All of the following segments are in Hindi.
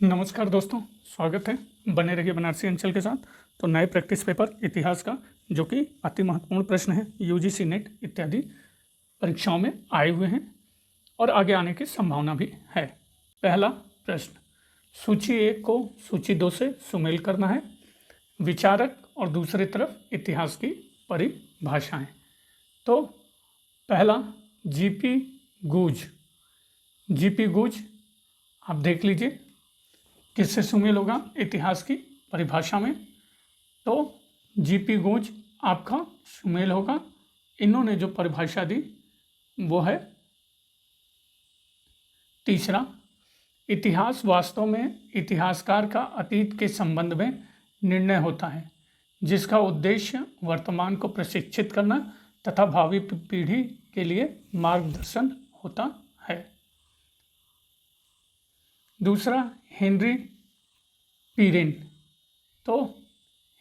नमस्कार दोस्तों, स्वागत है। बने रहिए बनारसी अंचल के साथ। तो नए प्रैक्टिस पेपर इतिहास का, जो कि अति महत्वपूर्ण प्रश्न है, यूजीसी नेट इत्यादि परीक्षाओं में आए हुए हैं और आगे आने की संभावना भी है। पहला प्रश्न, सूची 1 को सूची 2 से सुमेल करना है। विचारक और दूसरी तरफ इतिहास की परिभाषाएं। तो पहला, जीपी गूज। जीपी गूज आप देख लीजिए किससे सुमेल होगा इतिहास की परिभाषा में। तो जीपी गूज आपका सुमेल होगा। इन्होंने जो परिभाषा दी वो है तीसरा, इतिहास वास्तव में इतिहासकार का अतीत के संबंध में निर्णय होता है, जिसका उद्देश्य वर्तमान को प्रशिक्षित करना तथा भावी पीढ़ी के लिए मार्गदर्शन होता है। दूसरा, हेनरी पीरेन। तो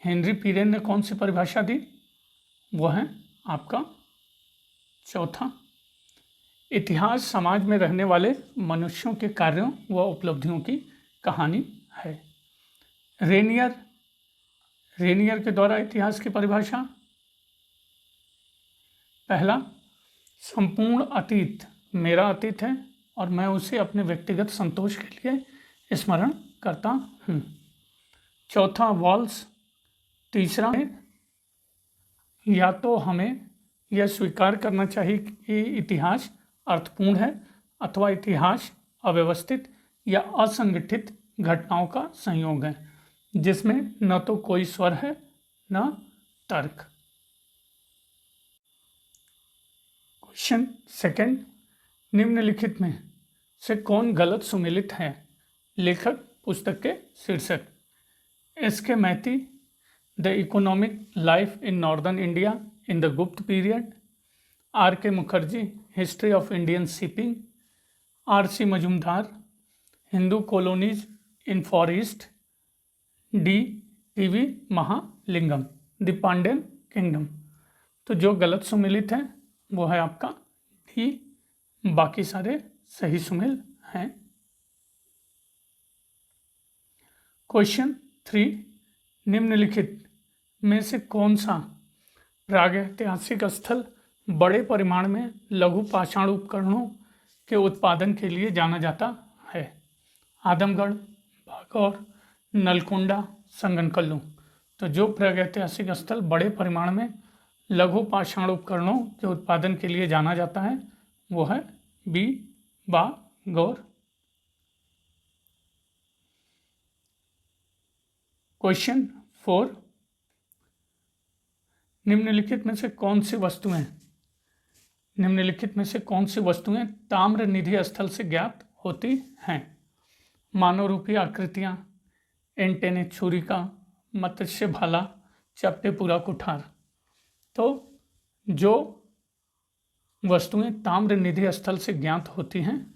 हेनरी पीरेन ने कौन सी परिभाषा दी? वो है आपका चौथा, इतिहास समाज में रहने वाले मनुष्यों के कार्यों व उपलब्धियों की कहानी है। रेनियर के द्वारा इतिहास की परिभाषा, पहला, संपूर्ण अतीत मेरा अतीत है और मैं उसे अपने व्यक्तिगत संतोष के लिए स्मरण करता हूँ। चौथा, वॉल्स। तीसरा, या तो हमें यह स्वीकार करना चाहिए कि इतिहास अर्थपूर्ण है अथवा इतिहास अव्यवस्थित या असंगठित घटनाओं का संयोग है, जिसमें न तो कोई स्वर है न तर्क। क्वेश्चन सेकंड, निम्नलिखित में से कौन गलत सुमेलित है? लेखक, पुस्तक के शीर्षक। S K. Maity, the economic life in northern India in the Gupta period. R K. Mukherjee, history of Indian shipping. R C. Majumdar, Hindu colonies in far east. D V. Mahalingam, the Pandyan kingdom. तो जो गलत सुमेलित है वो है आपका डी, बाकी सारे सही सुमेल हैं। क्वेश्चन 3, निम्नलिखित में से कौन सा प्रागैतिहासिक स्थल बड़े परिमाण में लघु पाषाण उपकरणों के उत्पादन के लिए जाना जाता है? आदमगढ़, भागौर, नलकुंडा, संगनकल्लू। तो जो प्रागैतिहासिक स्थल बड़े परिमाण में लघु पाषाण उपकरणों के उत्पादन के लिए जाना जाता है वो है बी, बागौर। क्वेश्चन 4, निम्नलिखित में से कौन सी वस्तुएं ताम्र निधि स्थल से ज्ञात होती हैं? मानव रूपी आकृतियां, एंटेने छुरिका, मत्स्य भाला, चपटेपुरा कुठार। तो जो वस्तुएं ताम्र निधि स्थल से ज्ञात होती हैं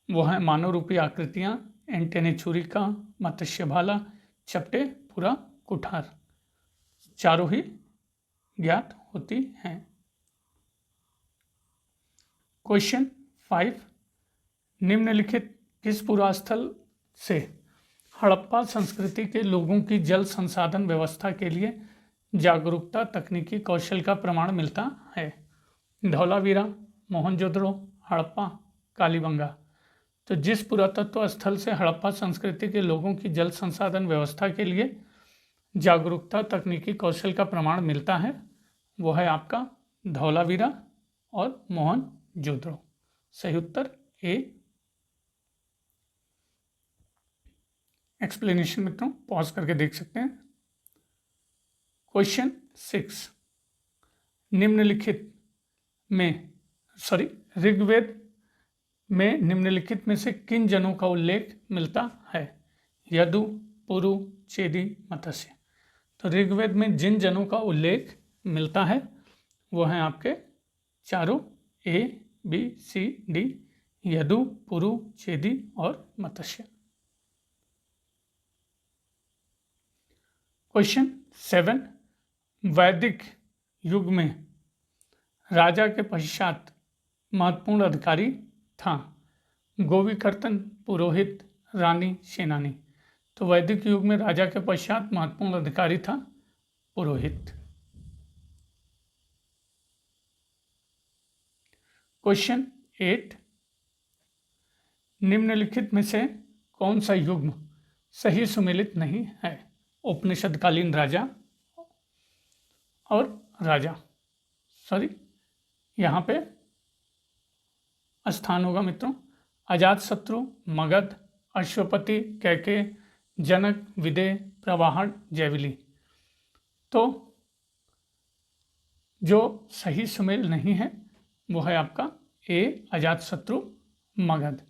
वो है मानव रूपी आकृतियां, एंटेने छुरिका, मत्स्य भाला, चपटे पूरा कुठार। चारों ही ज्ञात होती हैं। क्वेश्चन 5, निम्नलिखित किस पुरास्थल से हड़प्पा संस्कृति के लोगों की जल संसाधन व्यवस्था के लिए जागरूकता तकनीकी कौशल का प्रमाण मिलता है? धौलावीरा, मोहनजोदड़ो, हड़प्पा, कालीबंगा। तो जिस पुरातत्व स्थल से हड़प्पा संस्कृति के लोगों की जल संसाधन व्यवस्था के लिए जागरूकता तकनीकी कौशल का प्रमाण मिलता है वो है आपका धौलावीरा और मोहनजोदड़ो। सही उत्तर ए। एक्सप्लेनेशन मित्रों पॉज करके देख सकते हैं। क्वेश्चन 6, ऋग्वेद में निम्नलिखित में से किन जनों का उल्लेख मिलता है? यदु, पुरु, चेदी, मत्स्य। तो ऋग्वेद में जिन जनों का उल्लेख मिलता है वो हैं आपके चारों ए, बी, सी, डी, यदु, पुरु, चेदी और मत्स्य। क्वेश्चन 7, वैदिक युग में राजा के पश्चात महत्वपूर्ण अधिकारी था? गोविकर्तन, पुरोहित, रानी, सेनानी। तो वैदिक युग में राजा के पश्चात महत्वपूर्ण अधिकारी था पुरोहित। क्वेश्चन 8, निम्नलिखित में से कौन सा युग्म सही सुमेलित नहीं है? उपनिषदकालीन राजा और राजा, यहाँ पे स्थान होगा मित्रों, अजातशत्रु, मगध, अश्वपति, कैकेय, जनक, विदेह, प्रवाहन, जैवली। तो जो सही सुमेल नहीं है वो है आपका ए, अजातशत्रु, मगध।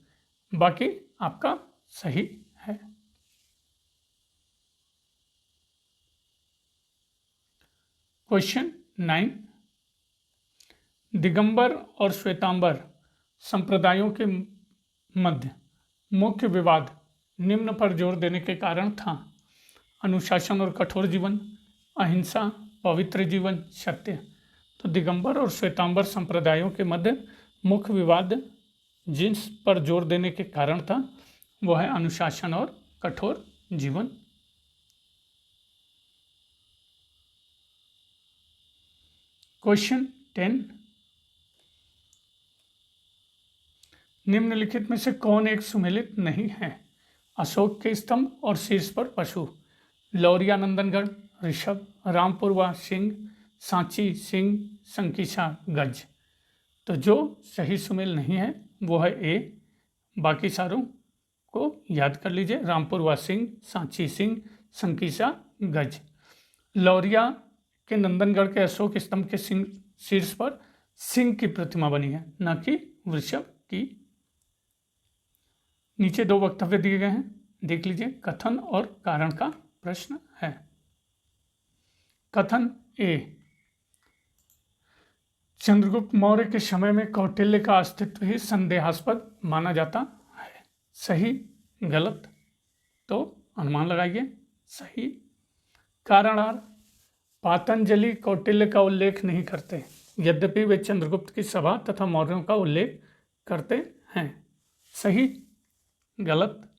बाकी आपका सही है। क्वेश्चन 9, दिगंबर और श्वेतांबर संप्रदायों के मध्य मुख्य विवाद निम्न पर जोर देने के कारण था: अनुशासन और कठोर जीवन, अहिंसा, पवित्र जीवन, सत्य। तो दिगंबर और श्वेतांबर संप्रदायों के मध्य मुख्य विवाद जिस पर जोर देने के कारण था वो है अनुशासन और कठोर जीवन। क्वेश्चन 10, निम्नलिखित में से कौन एक सुमेलित नहीं है? अशोक के स्तंभ और शीर्ष पर पशु, लौरिया नंदनगढ़, ऋषभ, रामपुरवा सिंह, सांची सिंह, संकीसा गज। तो जो सही सुमेल नहीं है वो है ए। बाकी सारों को याद कर लीजिए, रामपुरवा सिंह, सांची सिंह, संकीसा गज। लौरिया के नंदनगढ़ के अशोक स्तंभ के शीर्ष पर सिंह की प्रतिमा बनी है, न कि वृषभ की। नीचे 2 वक्तव्य दिए गए हैं, देख लीजिए। कथन और कारण का प्रश्न है। कथन ए, चंद्रगुप्त मौर्य के समय में कौटिल्य का अस्तित्व ही संदेहास्पद माना जाता है। सही, गलत? तो अनुमान लगाइए। सही। कारण आर, पातंजलि कौटिल्य का उल्लेख नहीं करते, यद्यपि वे चंद्रगुप्त की सभा तथा मौर्यों का उल्लेख करते हैं। सही, गलत?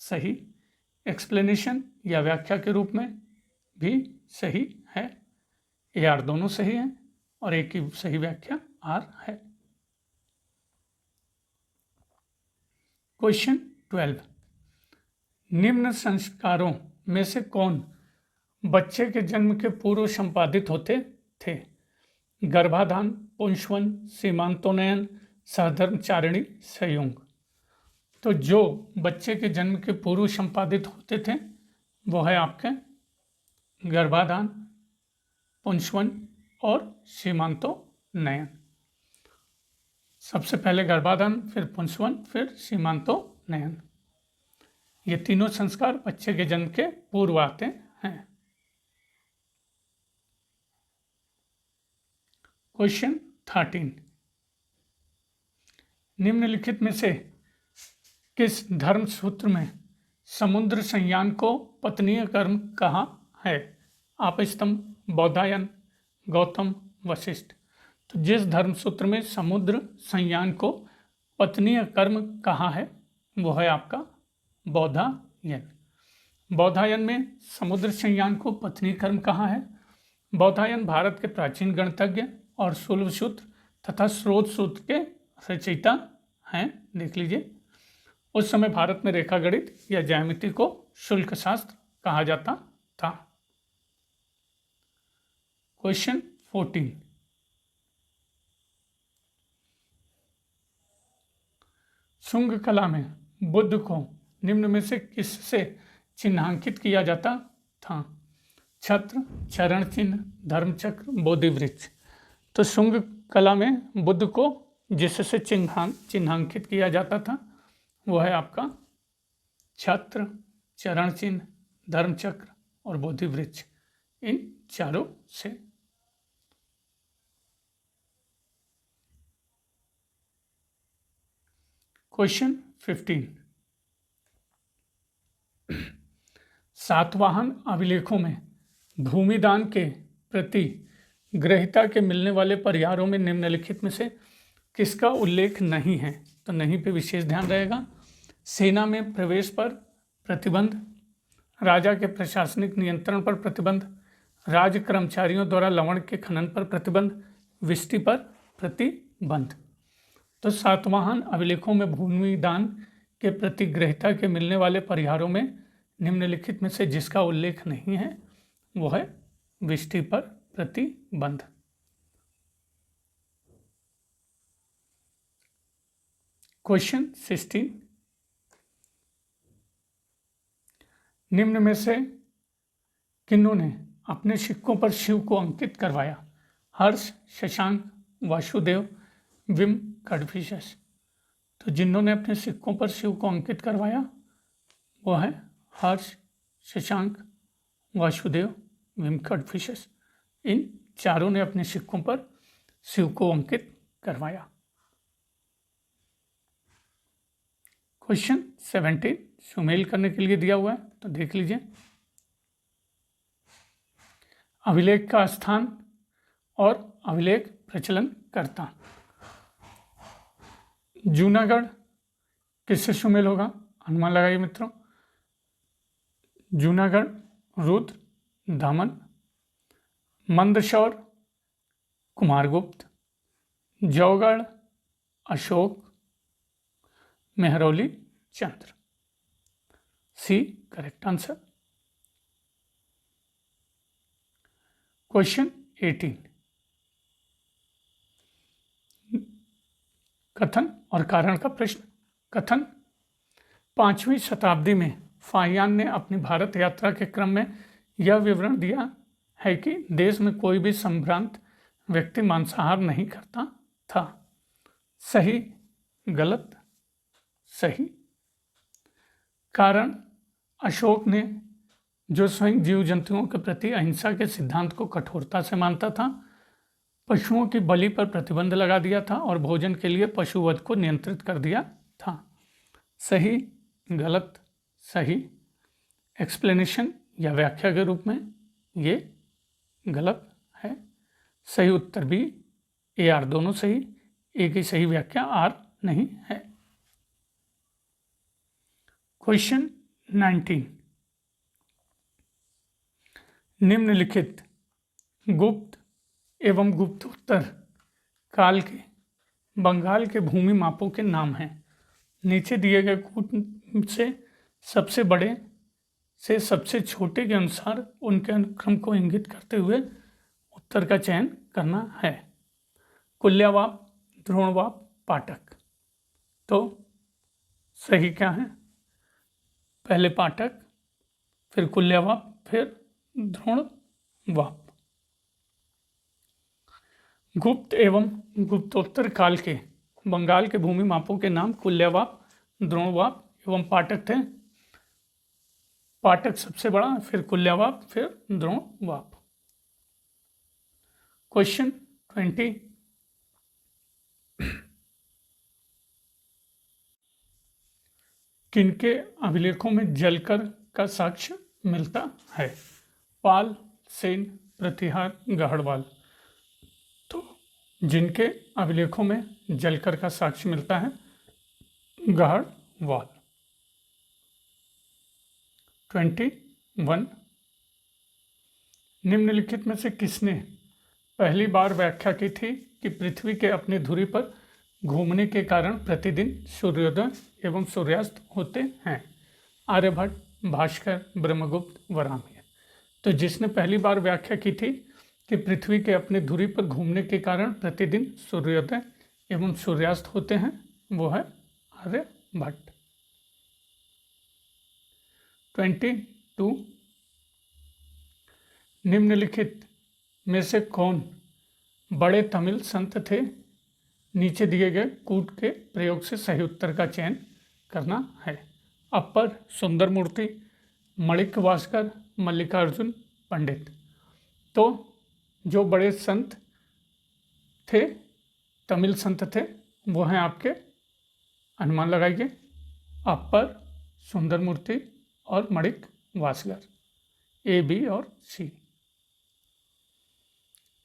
सही। एक्सप्लेनेशन या व्याख्या के रूप में भी सही है। ए आर दोनों सही हैं और एक की सही व्याख्या आर है। क्वेश्चन 12, निम्न संस्कारों में से कौन बच्चे के जन्म के पूर्व संपादित होते थे? गर्भाधान, पुंसवन, सीमांतोन्नयन, सहधर्मचारिणी, संयोग। तो जो बच्चे के जन्म के पूर्व संपादित होते थे वो है आपके गर्भाधान, पुंसवन और सीमांतोन्नयन। सबसे पहले गर्भाधान, फिर पुंसवन, फिर सीमांतोन्नयन। ये तीनों संस्कार बच्चे के जन्म के पूर्व आते हैं। क्वेश्चन 13, निम्नलिखित में से किस धर्म सूत्र में समुद्र संयान को पत्नीय कर्म कहा है? आपस्तंभ, बौधायन, गौतम, वशिष्ठ। तो जिस धर्म सूत्र में समुद्र संयान को पत्नीय कर्म कहा है वो है आपका बौधायन। बौधायन में समुद्र संयान को पत्नी कर्म कहा है। बौधायन भारत के प्राचीन गणितज्ञ और शुल्ब सूत्र तथा स्रोत सूत्र के रचयिता हैं। देख लीजिए, उस समय भारत में रेखा गणित या ज्यामिति को शुल्क शास्त्र कहा जाता था। क्वेश्चन 14, शुंग कला में बुद्ध को निम्न में से किससे चिन्हांकित किया जाता था? छत्र, चरण चिन्ह, धर्मचक्र, बोधिवृक्ष। तो शुंग कला में बुद्ध को जिससे चिन्हांकित किया जाता था वो है आपका छत्र, चरण चिन्ह, धर्मचक्र और बोधिवृक्ष, इन चारों से। क्वेश्चन 15, सातवाहन अभिलेखों में भूमिदान के प्रति ग्रहिता के मिलने वाले परिहारों में निम्नलिखित में से किसका उल्लेख नहीं है? तो नहीं पे विशेष ध्यान रहेगा। सेना में प्रवेश पर प्रतिबंध, राजा के प्रशासनिक नियंत्रण पर प्रतिबंध, राज कर्मचारियों द्वारा लवण के खनन पर प्रतिबंध, विष्टि पर प्रतिबंध। तो सातवाहन अभिलेखों में भूमि दान के प्रतिग्रहिता के मिलने वाले परिहारों में निम्नलिखित में से जिसका उल्लेख नहीं है वो है विष्टि पर प्रतिबंध। क्वेश्चन 16, निम्न में से किन्होंने अपने सिक्कों पर शिव को अंकित करवाया? हर्ष, शशांक, वासुदेव, विम, कडफिशस। तो जिन्होंने अपने सिक्कों पर शिव को अंकित करवाया वो है हर्ष, शशांक, वासुदेव, विम, कडफिशस। इन चारों ने अपने सिक्कों पर शिव को अंकित करवाया। क्वेश्चन 17 सुमेल करने के लिए दिया हुआ है, तो देख लीजिए। अभिलेख का स्थान और अभिलेख प्रचलन करता। जूनागढ़ किससे सुमेल होगा? अनुमान लगाइए मित्रों। Junagadh Rudradaman, Mandsaur Kumaragupta, Jaugada Ashoka, Mehrauli Chandra. C correct answer. Question 18, कथन और कारण का प्रश्न। कथन, 5वीं शताब्दी में फाहियान ने अपनी भारत यात्रा के क्रम में यह विवरण दिया है कि देश में कोई भी संभ्रांत व्यक्ति मांसाहार नहीं करता था। सही, गलत? सही। कारण, अशोक ने जो स्वयं जीव जंतुओं के प्रति अहिंसा के सिद्धांत को कठोरता से मानता था, पशुओं की बलि पर प्रतिबंध लगा दिया था और भोजन के लिए पशुवध को नियंत्रित कर दिया था। सही, गलत? सही। एक्सप्लेनेशन या व्याख्या के रूप में ये गलत है। सही उत्तर बी, ए आर दोनों सही, ए की सही व्याख्या आर नहीं है। क्वेश्चन 19, निम्नलिखित गुप्त एवं गुप्तोत्तर काल के बंगाल के भूमि मापों के नाम हैं। नीचे दिए गए कूट से सबसे बड़े से सबसे छोटे के अनुसार उनके अनुक्रम को इंगित करते हुए उत्तर का चयन करना है। कुल्यावाप, द्रोणवाप, पाटक। तो सही क्या है? पहले पाटक, फिर कुल्यावाप, फिर द्रोणवाप। गुप्त एवं गुप्तोत्तर काल के बंगाल के भूमि मापों के नाम कुल्यावाप, द्रोणवाप एवं पाटक थे। पाटक सबसे बड़ा, फिर कुल्यावाप, फिर द्रोणवाप। क्वेश्चन 20, किनके अभिलेखों में जलकर का साक्ष्य मिलता है? पाल, सेन, प्रतिहार, गढ़वाल। तो जिनके अभिलेखों में जलकर का साक्ष्य मिलता है गढ़वाल। 21, निम्नलिखित में से किसने पहली बार व्याख्या की थी कि पृथ्वी के अपनी धुरी पर घूमने के कारण प्रतिदिन सूर्योदय एवं सूर्यास्त होते हैं? आर्यभट्ट, भास्कर, ब्रह्मगुप्त, वराहमिहिर। तो जिसने पहली बार व्याख्या की थी कि पृथ्वी के अपनी धुरी पर घूमने के कारण प्रतिदिन सूर्योदय एवं सूर्यास्त होते हैं वो है आर्यभट्ट। 22, निम्नलिखित में से कौन बड़े तमिल संत थे? नीचे दिए गए कूट के प्रयोग से सही उत्तर का चयन करना है। अपर सुंदरमूर्ति, माणिक्य वासकर, मल्लिकार्जुन पंडित। तो जो बड़े संत थे, तमिल संत थे, वो हैं आपके, अनुमान लगाइए, अपर, सुंदरमूर्ति और माणिक्य वासकर। ए, बी और सी।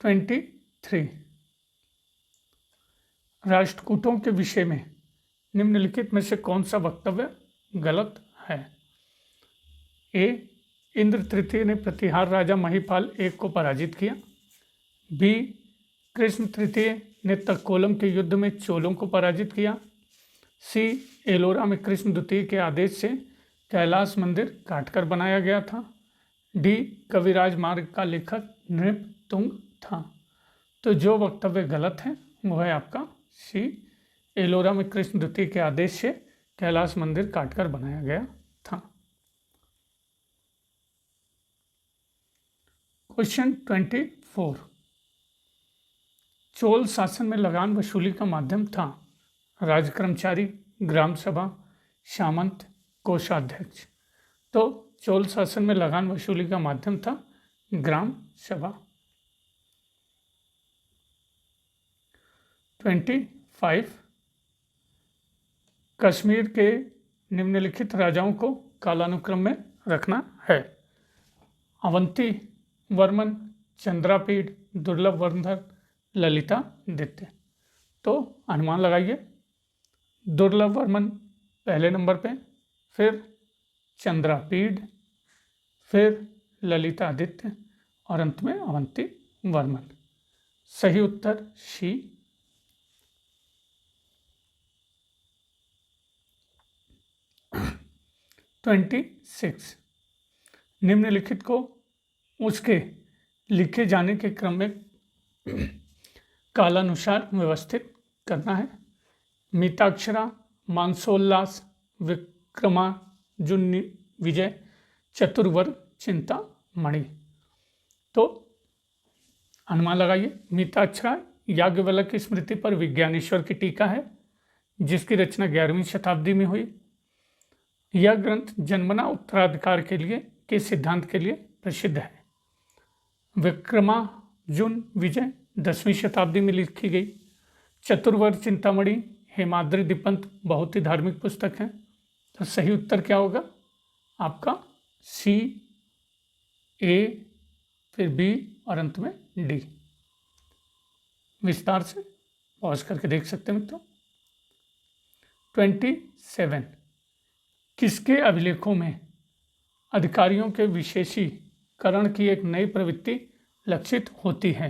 23, राष्ट्रकूटों के विषय में निम्नलिखित में से कौन सा वक्तव्य गलत है। ए, इंद्र तृतीय ने प्रतिहार राजा महिपाल एक को पराजित किया। बी, कृष्ण तृतीय ने तक्कोलम के युद्ध में चोलों को पराजित किया। सी, एलोरा में कृष्ण द्वितीय के आदेश से कैलाश मंदिर काटकर बनाया गया था। डी, कविराज मार्ग का लेखक नृपतुंग था। तो जो वक्तव्य गलत है वो है आपका सी, एलोरा में कृष्ण द्वितीय के आदेश से कैलाश मंदिर काटकर बनाया गया था। क्वेश्चन 24, चोल शासन में लगान वसूली का माध्यम था राजकर्मचारी, ग्राम सभा, सामंत, कोषाध्यक्ष। तो चोल शासन में लगान वसूली का माध्यम था ग्राम सभा। 25, कश्मीर के निम्नलिखित राजाओं को कालानुक्रम में रखना है। अवंती वर्मन, चंद्रापीड, दुर्लभ वर्धन, ललितादित्य। तो अनुमान लगाइए, दुर्लभ वर्मन पहले नंबर पे, फिर चंद्रापीड, फिर ललितादित्य और अंत में अवंती वर्मन। सही उत्तर सी। 26, निम्नलिखित को उसके लिखे जाने के क्रम में कालानुसार व्यवस्थित करना है। मिताक्षरा, मानसोल्लास, विक्रमार्जुन विजय, चतुर्वर्ग, चिंतामणि। तो अनुमान लगाइए, मिताक्षरा याज्ञवल्क्य की स्मृति पर विज्ञानेश्वर की टीका है जिसकी रचना 11वीं शताब्दी में हुई। यह ग्रंथ जन्मना उत्तराधिकार के सिद्धांत के लिए प्रसिद्ध है। विक्रमार्जुन विजय 10वीं शताब्दी में लिखी गई। चतुर्वर्ग चिंतामणि हेमाद्रि दीपंत बहुत ही धार्मिक पुस्तक है। तो सही उत्तर क्या होगा आपका सी, ए, फिर बी और अंत में डी। विस्तार से पॉज करके देख सकते हैं मित्रों। 27, किसके अभिलेखों में अधिकारियों के विशेषीकरण की एक नई प्रवृत्ति लक्षित होती है?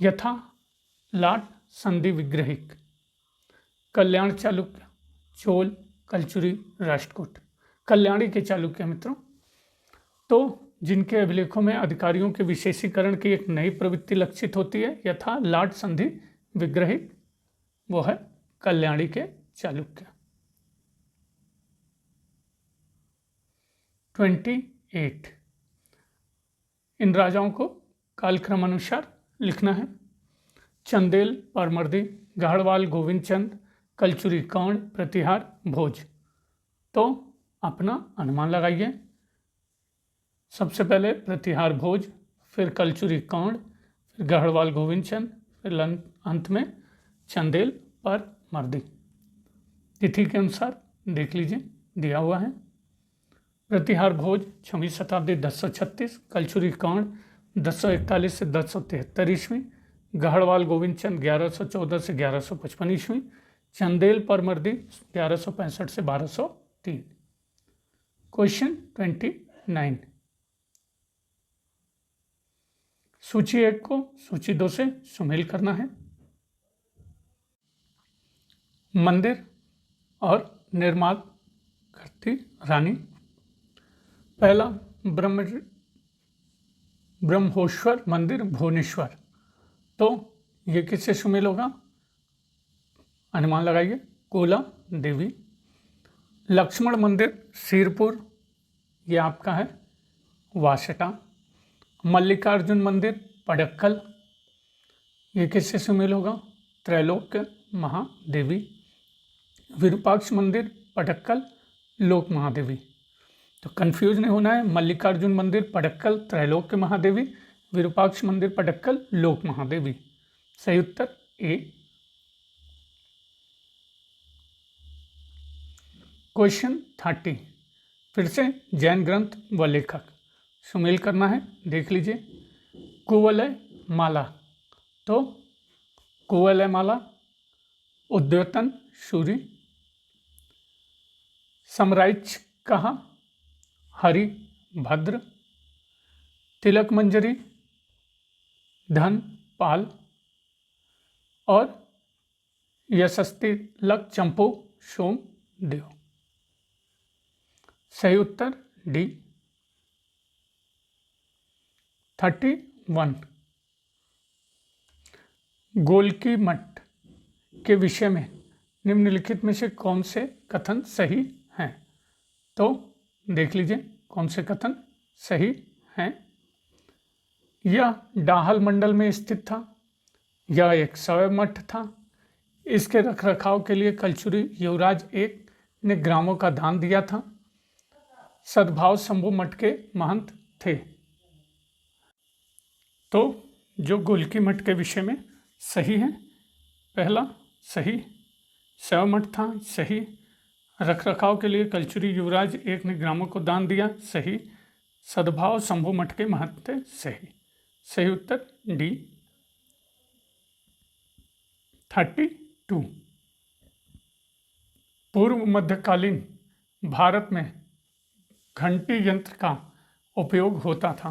यथा लाट संधि विग्रहिक, कल्याण चालुक्य, चोल, कलचुरी, राष्ट्रकूट। कल्याणी के चालुक्य मित्रों। तो जिनके अभिलेखों में अधिकारियों के विशेषीकरण की एक नई प्रवृत्ति लक्षित होती है यथा लाट संधि विग्रहिक, वो है कल्याणी के चालुक्य। 28, इन राजाओं को कालक्रम अनुसार लिखना है। चंदेल, परमर्दी, गढ़वाल गोविंद चंद, कलचुरी कौंड, प्रतिहार भोज। तो अपना अनुमान लगाइए। सबसे पहले प्रतिहार भोज, फिर कलचुरी कौंड, फिर गढ़वाल गोविंद चंद, फिर अंत में चंदेल परमर्दी। तिथि के अनुसार देख लीजिए, दिया हुआ है। प्रतिहार भोज 6वीं शताब्दी 1036, कलचुरी कौंड 1041 से 1073 ईस्वी, गढ़वाल गोविंद चंद 1114 से 1155 ईस्वी, चंदेल परमर्दी 1165 से 1203। क्वेश्चन 29, सूची 1 को सूची 2 से सुमेल करना है। मंदिर और निर्माण करती रानी। पहला ब्रह्मोश्वर मंदिर भुवनेश्वर। तो ये किससे सुमेल होगा? अनुमान लगाइए, कोला देवी। लक्ष्मण मंदिर सिरपुर, ये आपका है वासटा। मल्लिकार्जुन मंदिर पडक्कल, ये किससे सुमेल होगा? त्रैलोक्य महादेवी। विरूपाक्ष मंदिर पडक्कल, लोक महादेवी। तो कंफ्यूज नहीं होना है, मल्लिकार्जुन मंदिर पडक्कल त्रैलोक्य महादेवी, विरूपाक्ष मंदिर पडक्कल लोक महादेवी। सही उत्तर ए। क्वेश्चन 30, फिर से जैन ग्रंथ व लेखक सुमेल करना है, देख लीजिए। कुवलय माला। तो कुवलय माला उद्योतन सूरी। समराइज कहा, हरि, भद्र, तिलक मंजरी, धन, पाल और यशस्ती लक चंपू, सोम, देव। सही उत्तर डी। 31 गोलकी मठ के विषय में निम्नलिखित में से कौन से कथन सही हैं? तो देख लीजिए कौन से कथन सही हैं। यह डाहल मंडल में स्थित था। यह एक शैव मठ था। इसके रखरखाव के लिए कलचुरी युवराज एक ने ग्रामों का दान दिया था। सद्भाव शंभु मठ के महंत थे। तो जो गोलकी मठ के विषय में सही है, पहला सही, शैव मठ था, सही, रखरखाव के लिए कलचुरी युवराज एक ने ग्रामों को दान दिया, सही, सद्भाव शंभु मठ के महंत थे, सही। सही उत्तर डी। 32 पूर्व मध्यकालीन भारत में घंटी यंत्र का उपयोग होता था।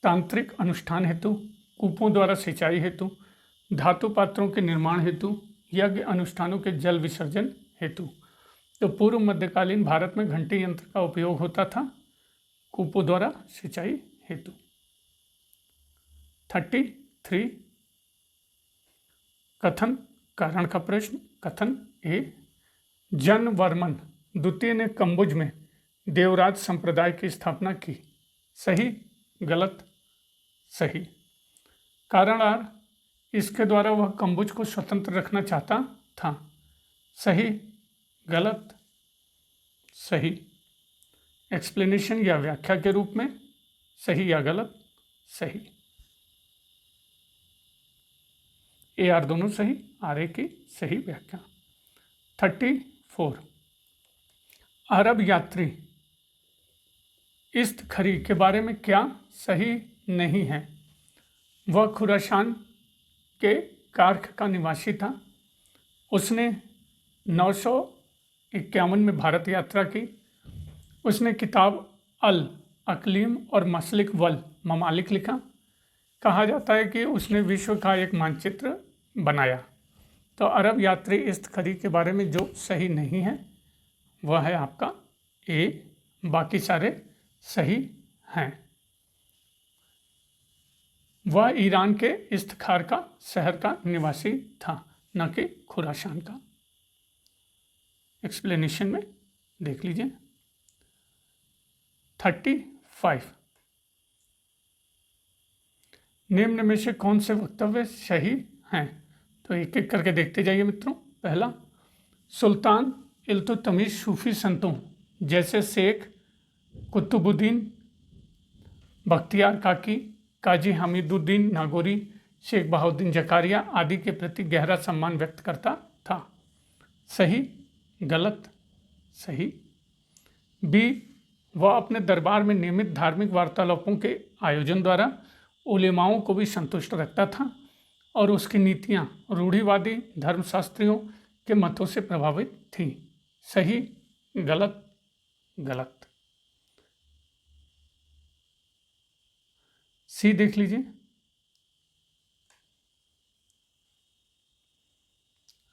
तांत्रिक अनुष्ठान हेतु, कूपों द्वारा सिंचाई हेतु, धातु पात्रों के निर्माण हेतु, यज्ञ अनुष्ठानों के जल विसर्जन हेतु। तो पूर्व मध्यकालीन भारत में घंटी यंत्र का उपयोग होता था कूपों द्वारा सिंचाई हेतु। 33 कथन कारण का प्रश्न। कथन ए, जनवर्मन द्वितीय ने कंबुज में देवराज संप्रदाय की स्थापना की। सही, गलत, सही। कारण आर, इसके द्वारा वह कंबुज को स्वतंत्र रखना चाहता था। सही, गलत, सही। एक्सप्लेनेशन या व्याख्या के रूप में सही या गलत, सही। ए आर दोनों सही, आर ए की सही व्याख्या। 34 अरब यात्री इस्तखरी के बारे में क्या सही नहीं है? वह खुरासान के कार्ख का निवासी था। उसने 951 में भारत यात्रा की। उसने किताब अल अकलीम और मसलिक वल ममालिक लिखा। कहा जाता है कि उसने विश्व का एक मानचित्र बनाया। तो अरब यात्री इस्तखरी के बारे में जो सही नहीं है वह है आपका ए, बाकी सारे सही हैं। वह ईरान के इस्तखार का शहर का निवासी था, न कि खुरासान का। एक्सप्लेनेशन में देख लीजिए। 35 निम्न में से कौन से वक्तव्य सही हैं? तो एक एक करके देखते जाइए मित्रों। पहला, सुल्तान इल्तुतमिश सूफी संतों जैसे शेख कुतुबुद्दीन बख्तियार काकी, काजी हमीदुद्दीन नागौरी, शेख बहाउद्दीन जकारिया आदि के प्रति गहरा सम्मान व्यक्त करता था। सही, गलत, सही। बी, वह अपने दरबार में नियमित धार्मिक वार्तालापों के आयोजन द्वारा उलेमाओं को भी संतुष्ट रखता था और उसकी नीतियाँ रूढ़िवादी धर्मशास्त्रियों के मतों से प्रभावित थीं। सही, गलत, गलत। सी देख लीजिए।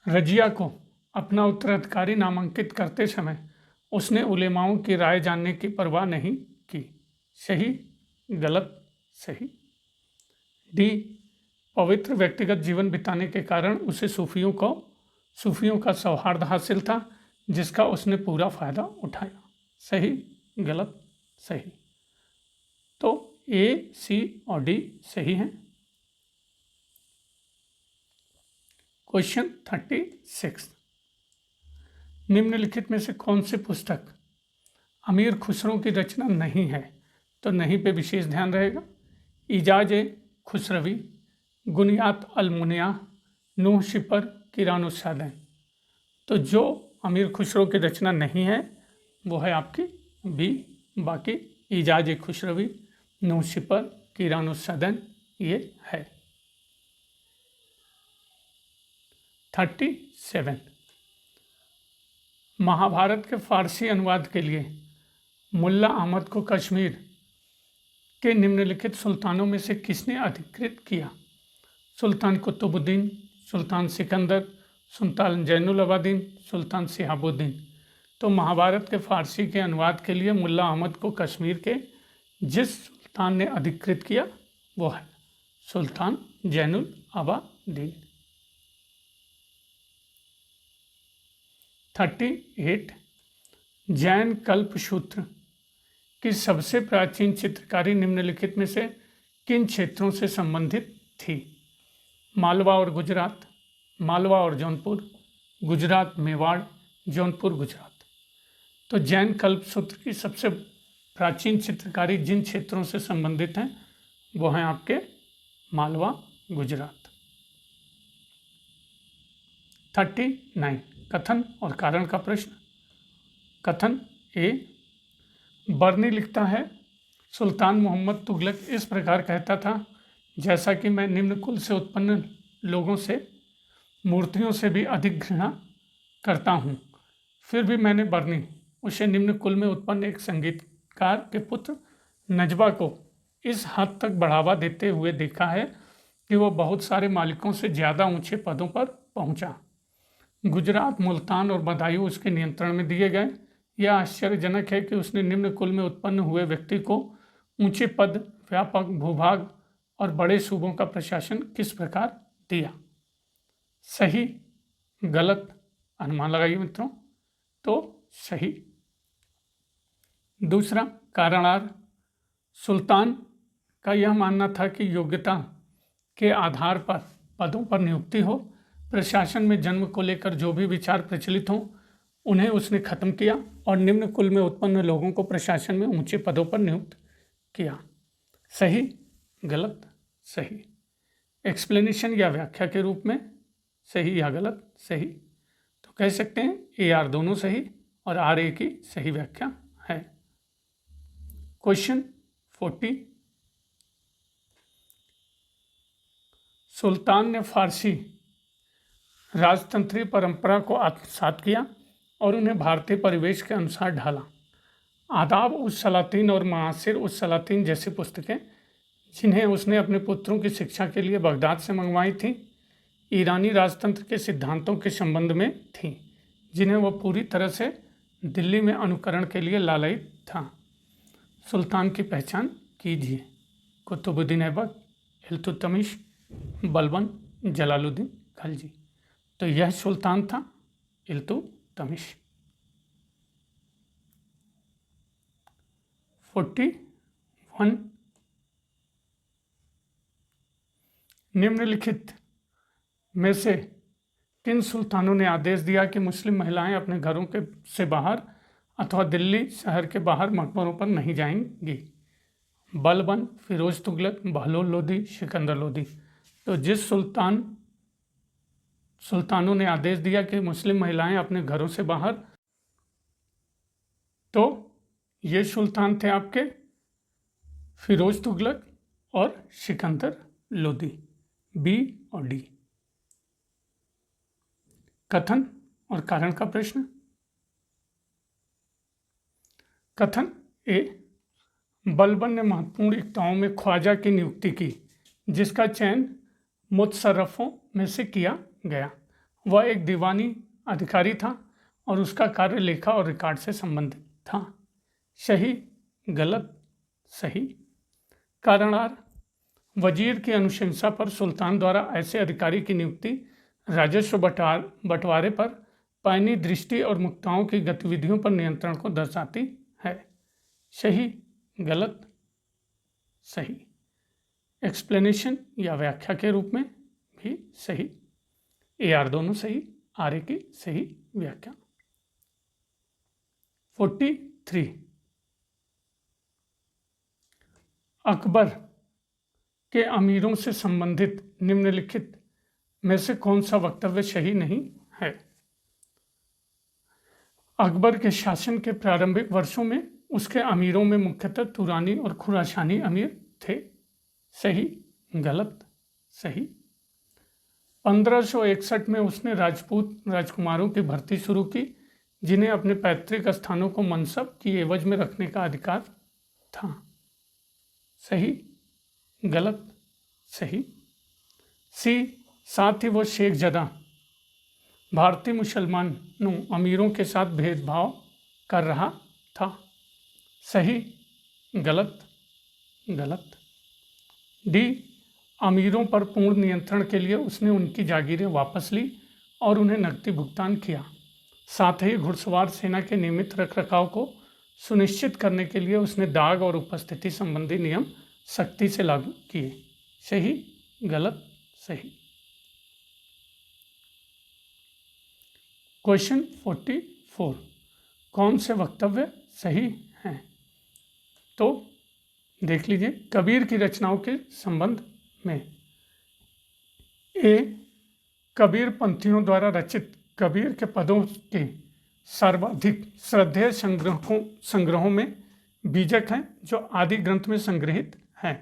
रजिया को अपना उत्तराधिकारी नामांकित करते समय उसने उलेमाओं की राय जानने की परवाह नहीं की। सही, गलत, सही। डी, पवित्र व्यक्तिगत जीवन बिताने के कारण उसे सूफियों का सौहार्द हासिल था जिसका उसने पूरा फायदा उठाया। सही, गलत, सही। तो ए, सी और डी सही हैं। क्वेश्चन 36 निम्नलिखित में से कौन सी पुस्तक अमीर खुसरो की रचना नहीं है? तो नहीं पे विशेष ध्यान रहेगा। इजाज खुसरवी, गुनियात अलमुनिया, नूह शिपर, किरानुस्सादैन। तो जो अमीर खुसरो की रचना नहीं है वो है आपकी बी, बाकी इजाज खुसरवी, नूह शिपर, किरानुस्सादैन ये है। 37 महाभारत के फारसी अनुवाद के लिए मुल्ला अहमद को कश्मीर के निम्नलिखित सुल्तानों में से किसने अधिकृत किया? सुल्तान कुतुबुद्दीन, सुल्तान सिकंदर, सुल्तान जैनुल अबादीन, सुल्तान शिहाबुद्दीन। तो महाभारत के फारसी के अनुवाद के लिए मुल्ला अहमद को कश्मीर के जिस सुल्तान ने अधिकृत किया वो है सुल्तान जैनुल अबादीन। 38 जैन कल्पसूत्र की सबसे प्राचीन चित्रकारी निम्नलिखित में से किन क्षेत्रों से संबंधित थी? मालवा और गुजरात, मालवा और जौनपुर, गुजरात मेवाड़, जौनपुर गुजरात। तो जैन कल्पसूत्र की सबसे प्राचीन चित्रकारी जिन क्षेत्रों से संबंधित हैं वो हैं आपके मालवा, गुजरात। 39 कथन और कारण का प्रश्न। कथन ए, बर्नी लिखता है सुल्तान मोहम्मद तुगलक इस प्रकार कहता था, जैसा कि मैं निम्न कुल से उत्पन्न लोगों से मूर्तियों से भी अधिक घृणा करता हूँ, फिर भी मैंने बर्नी उसे निम्न कुल में उत्पन्न एक संगीतकार के पुत्र नजबा को इस हद तक बढ़ावा देते हुए देखा है कि वो बहुत सारे मालिकों से ज़्यादा ऊंचे पदों पर पहुंचा। गुजरात, मुल्तान और बदायूं उसके नियंत्रण में दिए गए। यह आश्चर्यजनक है कि उसने निम्न कुल में उत्पन्न हुए व्यक्ति को ऊंचे पद, व्यापक भूभाग और बड़े सूबों का प्रशासन किस प्रकार दिया। सही, गलत, अनुमान लगाइए मित्रों। तो सही। दूसरा, कारणार। सुल्तान का यह मानना था कि योग्यता के आधार पर पदों पर नियुक्ति हो। प्रशासन में जन्म को लेकर जो भी विचार प्रचलित हों उन्हें उसने खत्म किया और निम्न कुल में उत्पन्न लोगों को प्रशासन में ऊंचे पदों पर नियुक्त किया। सही, गलत, सही। एक्सप्लेनेशन या व्याख्या के रूप में सही या गलत, सही। तो कह सकते हैं ए आर दोनों सही और आर ए की सही व्याख्या है। क्वेश्चन 40, सुल्तान ने फारसी राजतंत्रीय परंपरा को आत्मसात किया और उन्हें भारतीय परिवेश के अनुसार ढाला। आदाब उस सलातीन और मासिर उस सलातीन जैसी पुस्तकें जिन्हें उसने अपने पुत्रों की शिक्षा के लिए बगदाद से मंगवाई थीं, ईरानी राजतंत्र के सिद्धांतों के संबंध में थीं, जिन्हें वह पूरी तरह से दिल्ली में अनुकरण के लिए लालयित था। सुल्तान की पहचान कीजिए। कुतुबुद्दीन ऐबक, इल्तुतमिश, बलबन, जलालुद्दीन खलजी। तो यह सुल्तान था इल्तुतमिश। 41 निम्नलिखित में से किन सुल्तानों ने आदेश दिया कि मुस्लिम महिलाएं अपने घरों के से बाहर अथवा दिल्ली शहर के बाहर मकबरों पर नहीं जाएंगी? बलबन, फिरोज तुगलक, बहलोल लोदी, सिकंदर लोदी। तो जिस सुल्तानों ने आदेश दिया कि मुस्लिम महिलाएं अपने घरों से बाहर, तो ये सुल्तान थे आपके फिरोज तुगलक और सिकंदर लोदी। बी और डी। कथन और कारण का प्रश्न। कथन ए, बलबन ने महत्वपूर्ण इक्ताओं में ख्वाजा की नियुक्ति की, जिसका चयन मुतसर्रफों में से किया गया। वह एक दीवानी अधिकारी था और उसका कार्य लेखा और रिकॉर्ड से संबंधित था। सही, गलत, सही। कारणार, वजीर की अनुशंसा पर सुल्तान द्वारा ऐसे अधिकारी की नियुक्ति राजस्व बंटवारे पर पैनी दृष्टि और मुक्ताओं की गतिविधियों पर नियंत्रण को दर्शाती है। सही, गलत, सही। एक्सप्लेनेशन या व्याख्या के रूप में भी सही। ए आर दोनों सही, आर ए की सही व्याख्या। 43 अकबर के अमीरों से संबंधित निम्नलिखित में से कौन सा वक्तव्य सही नहीं है? अकबर के शासन के प्रारंभिक वर्षों में उसके अमीरों में मुख्यतः तुरानी और खुरासानी अमीर थे। सही, गलत, सही। 1561 में उसने राजपूत राजकुमारों की भर्ती शुरू की, जिन्हें अपने पैतृक स्थानों को मनसब की एवज में रखने का अधिकार था। सही, गलत, सही। सी, साथ ही वो शेख जदा भारतीय मुसलमानों अमीरों के साथ भेदभाव कर रहा था। सही, गलत, गलत। डी, अमीरों पर पूर्ण नियंत्रण के लिए उसने उनकी जागीरें वापस ली और उन्हें नकदी भुगतान किया। साथ ही घुड़सवार सेना के नियमित रखरखाव को सुनिश्चित करने के लिए उसने दाग और उपस्थिति संबंधी नियम सख्ती से लागू किए। सही, गलत, सही। क्वेश्चन 44, कौन से वक्तव्य सही हैं? तो देख लीजिए, कबीर की रचनाओं के संबंध में। ए, कबीर पंथियों द्वारा रचित कबीर के पदों के सर्वाधिक श्रद्धेय संग्रहों में बीजक हैं जो आदि ग्रंथ में संग्रहित हैं।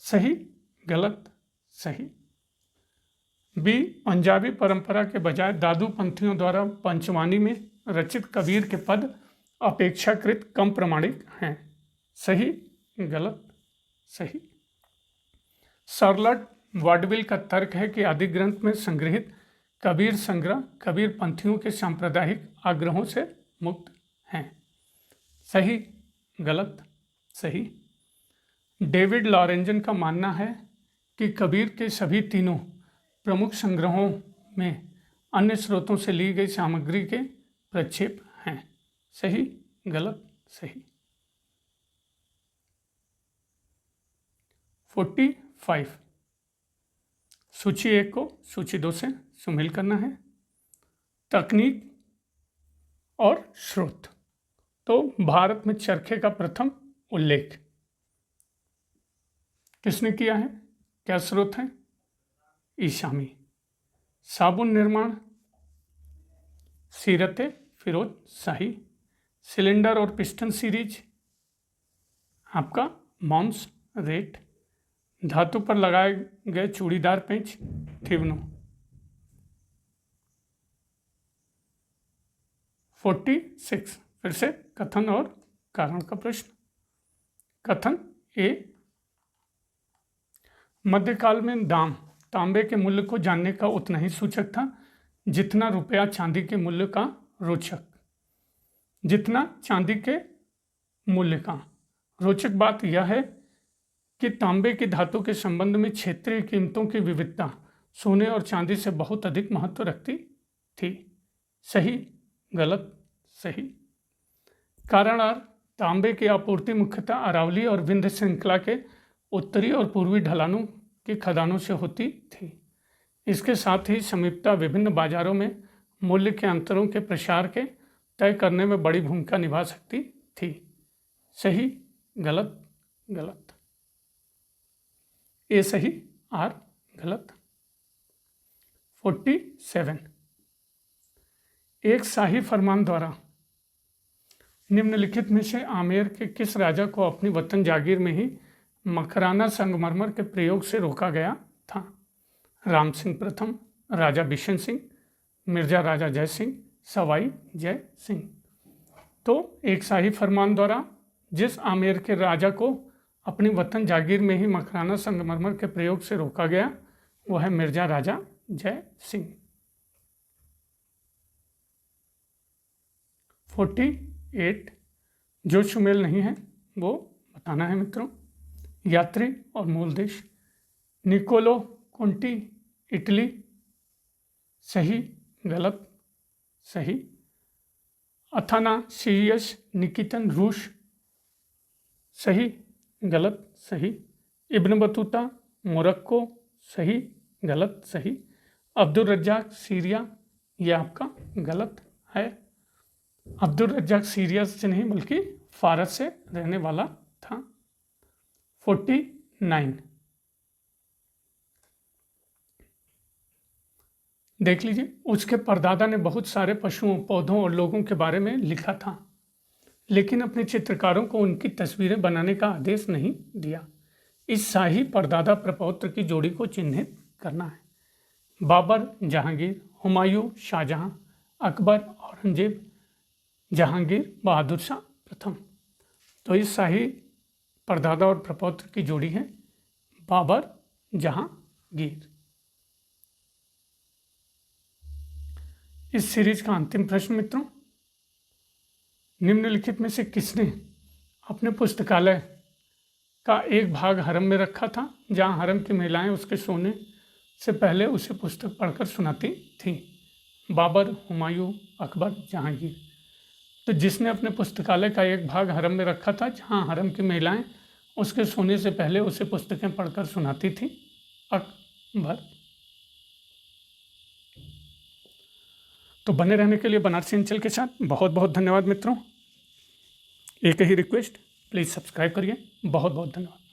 सही, गलत, सही। बी, पंजाबी परंपरा के बजाय दादू पंथियों द्वारा पंचवानी में रचित कबीर के पद अपेक्षाकृत कम प्रमाणिक हैं। सही, गलत, सही। शार्लट वाडविल का तर्क है कि आदि ग्रंथ में संग्रहित कबीर संग्रह कबीर पंथियों के सांप्रदायिक आग्रहों से मुक्त हैं। सही, गलत, सही। डेविड लॉरेंजन का मानना है कि कबीर के सभी तीनों प्रमुख संग्रहों में अन्य स्रोतों से ली गई सामग्री के प्रक्षेप हैं। सही, गलत, सही। 45, सूची 1 को सूची 2 से सुमेल करना है। तकनीक और स्रोत। तो भारत में चरखे का प्रथम उल्लेख किसने किया है? क्या स्रोत है? ईशामी। साबुन निर्माण सीरत फिरोज शाही। सिलेंडर और पिस्टन सीरीज आपका मॉन्स रेट। धातु पर लगाए गए चूड़ीदार पेंच थिवनो। 46, फिर से कथन और कारण का प्रश्न। कथन ए, मध्यकाल में दाम तांबे के मूल्य को जानने का उतना ही सूचक था जितना रुपया चांदी के मूल्य का रोचक। जितना चांदी के मूल्य का रोचक बात यह है कि तांबे की धातु के संबंध में क्षेत्रीय कीमतों की विविधता सोने और चांदी से बहुत अधिक महत्व रखती थी। सही, गलत, सही। कारण आर, तांबे की आपूर्ति मुख्यतः अरावली और विंध्य श्रृंखला के उत्तरी और पूर्वी ढलानों की खदानों से होती थी। इसके साथ ही समीपता विभिन्न बाजारों में मूल्य के अंतरों के प्रसार के तय करने में बड़ी भूमिका निभा सकती थी। सही, गलत, गलत। ए सही, आर गलत। 47, एक शाही फरमान द्वारा निम्नलिखित में से आमेर के किस राजा को अपनी वतन जागीर में ही मकराना संगमरमर के प्रयोग से रोका गया था? राम सिंह प्रथम, राजा बिशन सिंह, मिर्जा राजा जय सिंह, सवाई जय सिंह। तो एक शाही फरमान द्वारा जिस आमेर के राजा को अपनी वतन जागीर में ही मकराना संगमरमर के प्रयोग से रोका गया वह है मिर्जा राजा जय सिंह। 48, जो सुमेल नहीं है वो बताना है मित्रों। यात्री और मूल देश। Niccolo Conti Italy. सही, गलत, सही। अथानासियस निकितन रूस। सही, गलत, सही। Ibn Battuta Morocco. सही, गलत, सही। अब्दुल रज्जाक सीरिया, यह आपका गलत है। अब्दुल रज्जाक सीरिया से नहीं बल्कि फारस से रहने वाला था। 49, देख लीजिए, उसके परदादा ने बहुत सारे पशुओं, पौधों और लोगों के बारे में लिखा था, लेकिन अपने चित्रकारों को उनकी तस्वीरें बनाने का आदेश नहीं दिया। इस शाही परदादा प्रपौत्र की जोड़ी को चिन्हित करना है। बाबर जहांगीर, हुमायूं शाहजहां, अकबर औरंगजेब, जहांगीर बहादुर शाह प्रथम। तो इस शाही परदादा और प्रपौत्र की जोड़ी है बाबर जहांगीर। इस सीरीज का अंतिम प्रश्न मित्रों, निम्नलिखित में से किसने अपने पुस्तकालय का एक भाग हरम में रखा था, जहां हरम की महिलाएं उसके सोने से पहले उसे पुस्तक पढ़कर सुनाती थीं? बाबर, हुमायूं, अकबर, जहांगीर। तो जिसने अपने पुस्तकालय का एक भाग हरम में रखा था, जहां हरम की महिलाएं उसके सोने से पहले उसे पुस्तकें पढ़कर सुनाती थीं? अकबर। तो बने रहने के लिए बनारसी अंचल के साथ बहुत बहुत धन्यवाद मित्रों। एक ही रिक्वेस्ट, प्लीज़ सब्सक्राइब करिए। बहुत बहुत धन्यवाद।